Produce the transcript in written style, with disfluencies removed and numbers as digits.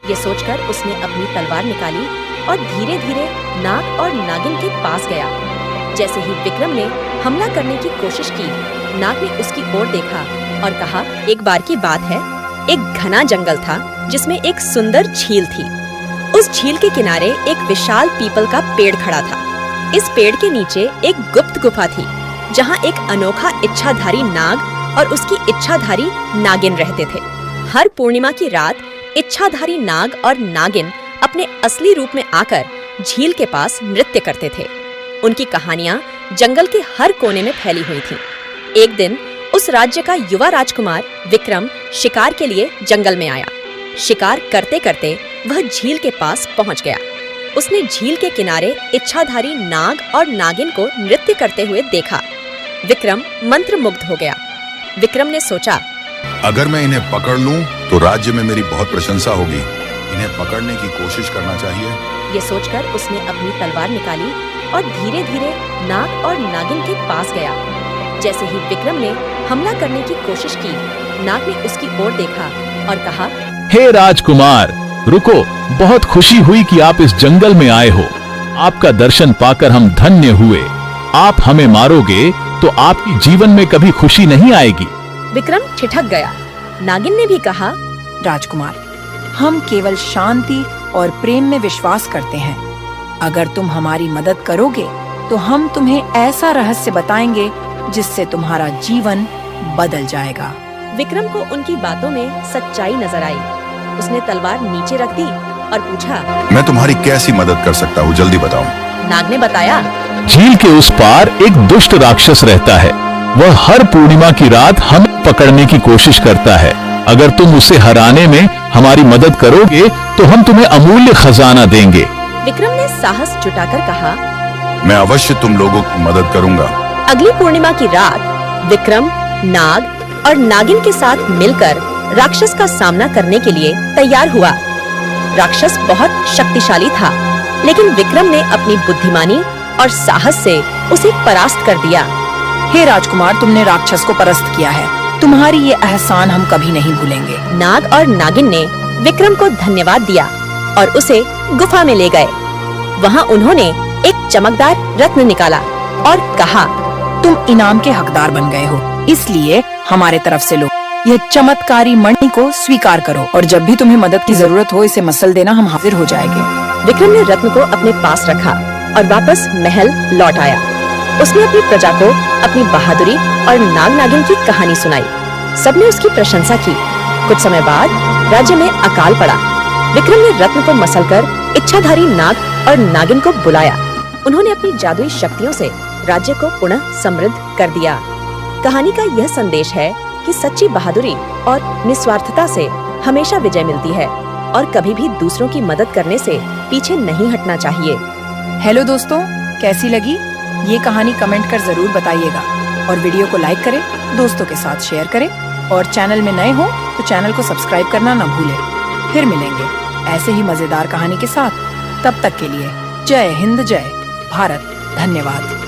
ये सोचकर उसने अपनी तलवार निकाली और धीरे धीरे नाग और नागिन के पास गया। जैसे ही विक्रम ने हमला करने की कोशिश की, नाग ने उसकी ओर देखा और कहा, एक बार की बात है, एक घना जंगल था जिसमें एक सुंदर झील थी। उस झील के किनारे एक विशाल पीपल का पेड़ खड़ा था। इस पेड़ के नीचे एक गुप्त गुफा थी जहाँ एक अनोखा इच्छाधारी नाग और उसकी इच्छाधारी नागिन रहते थे। हर पूर्णिमा की रात इच्छाधारी नाग और नागिन अपने असली रूप में आकर झील के पास नृत्य करते थे। उनकी कहानियां जंगल के हर कोने में फैली हुई थीं। एक दिन उस राज्य का युवा राजकुमार विक्रम शिकार के लिए जंगल में आया। शिकार करते करते वह झील के पास पहुंच गया। उसने झील के किनारे इच्छाधारी नाग और नागिन को नृत्य करते हुए देखा। विक्रम मंत्रमुग्ध हो गया। विक्रम ने सोचा, अगर मैं इन्हें पकड़ लूं तो राज्य में मेरी बहुत प्रशंसा होगी। इन्हें पकड़ने की कोशिश करना चाहिए। ये सोचकर उसने अपनी तलवार निकाली और धीरे धीरे नाग और नागिन के पास गया। जैसे ही विक्रम ने हमला करने की कोशिश की, नाग ने उसकी ओर देखा और कहा, हे राजकुमार, रुको, बहुत खुशी हुई कि आप इस जंगल में आए हो। आपका दर्शन पाकर हम धन्य हुए। आप हमें मारोगे तो आपकी जीवन में कभी खुशी नहीं आएगी। विक्रम ठिठक गया। नागिन ने भी कहा, राजकुमार, हम केवल शांति और प्रेम में विश्वास करते हैं। अगर तुम हमारी मदद करोगे तो हम तुम्हें ऐसा रहस्य बताएंगे जिससे तुम्हारा जीवन बदल जाएगा। विक्रम को उनकी बातों में सच्चाई नजर आई। उसने तलवार नीचे रख दी और पूछा, मैं तुम्हारी कैसी मदद कर सकता हूँ, जल्दी बताओ। नाग ने बताया, झील के उस पार एक दुष्ट राक्षस रहता है। वह हर पूर्णिमा की रात हमें पकड़ने की कोशिश करता है। अगर तुम उसे हराने में हमारी मदद करोगे तो हम तुम्हें अमूल्य खजाना देंगे। विक्रम ने साहस जुटाकर कहा, मैं अवश्य तुम लोगों की मदद करूंगा। अगली पूर्णिमा की रात विक्रम नाग और नागिन के साथ मिलकर राक्षस का सामना करने के लिए तैयार हुआ। राक्षस बहुत शक्तिशाली था, लेकिन विक्रम ने अपनी बुद्धिमानी और साहस से उसे परास्त कर दिया। हे राजकुमार, तुमने राक्षस को परास्त किया है। तुम्हारी ये एहसान हम कभी नहीं भूलेंगे। नाग और नागिन ने विक्रम को धन्यवाद दिया और उसे गुफा में ले गए। वहाँ उन्होंने एक चमकदार रत्न निकाला और कहा, तुम इनाम के हकदार बन गए हो, इसलिए हमारे तरफ से लो। यह चमत्कारी मणि को स्वीकार करो और जब भी तुम्हें मदद की जरूरत हो इसे मसल देना, हम हाजिर हो जाएंगे। विक्रम ने रत्न को अपने पास रखा और वापस महल लौट आया। उसने अपनी प्रजा को अपनी बहादुरी और नाग नागिन की कहानी सुनाई। सबने उसकी प्रशंसा की। कुछ समय बाद राज्य में अकाल पड़ा। विक्रम ने रत्न को मसलकर इच्छाधारी नाग और नागिन को बुलाया। उन्होंने अपनी जादुई शक्तियों से राज्य को पुनः समृद्ध कर दिया। कहानी का यह संदेश है कि सच्ची बहादुरी और निस्वार्थता से हमेशा विजय मिलती है और कभी भी दूसरों की मदद करने से पीछे नहीं हटना चाहिए। हेलो दोस्तों, कैसी लगी ये कहानी? कमेंट कर जरूर बताइएगा और वीडियो को लाइक करें, दोस्तों के साथ शेयर करें और चैनल में नए हो तो चैनल को सब्सक्राइब करना न भूलें। फिर मिलेंगे ऐसे ही मजेदार कहानी के साथ। तब तक के लिए जय हिंद, जय भारत, धन्यवाद।